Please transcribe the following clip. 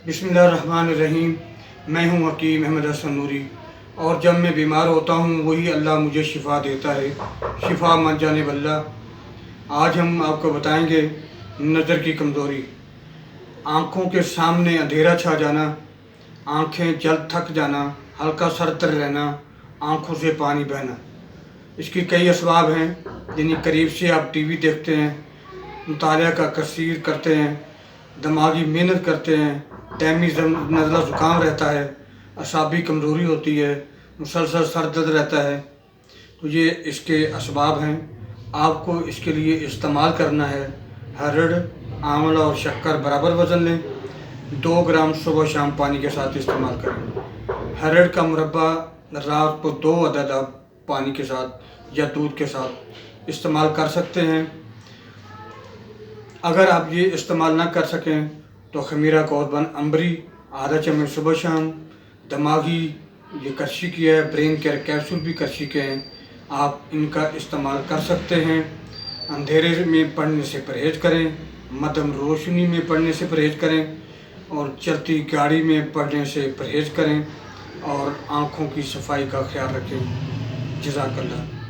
बिस्मिल्लाहिर्रहमानिर्रहीम। मैं हूँ हकीम अहमद हसन नूरी, और जब मैं बीमार होता हूँ वही अल्लाह मुझे शिफ़ा देता है। शिफ़ा मन जाने वल्ला। आज हम आपको बताएंगे नज़र की कमज़ोरी। आँखों के सामने अंधेरा छा जाना, आँखें जल्द थक जाना, हल्का सर दर्द रहना, आँखों से पानी बहना। इसकी कई असबाब हैं, जिन्हें करीब से आप टीवी देखते हैं, मुतालिया का कसीर करते हैं, दिमागी मेहनत करते हैं, दैमी नज़ला ज़ुकाम रहता है, असाबी कमज़ोरी होती है, मुसलसल सर दर्द रहता है। तो ये इसके असबाब हैं। आपको इसके लिए इस्तेमाल करना है हरड़, आंवला और शक्कर बराबर वज़न लें। 2 ग्राम सुबह शाम पानी के साथ इस्तेमाल करें। हरड़ का मुरब्बा रात को 2 अदद आप पानी के साथ या दूध के साथ इस्तेमाल कर सकते हैं। अगर आप ये इस्तेमाल ना कर सकें तो खमीरा कौरबन अंबरी आधा चम्मच सुबह शाम, दिमागी ये करशी की है, ब्रेन केयर कैप्सूल भी करशी के हैं, आप इनका इस्तेमाल कर सकते हैं। अंधेरे में पढ़ने से परहेज़ करें, मध्यम रोशनी में पढ़ने से परहेज़ करें, और चलती गाड़ी में पढ़ने से परहेज़ करें, और आँखों की सफाई का ख्याल रखें। जज़ाकल्लाह।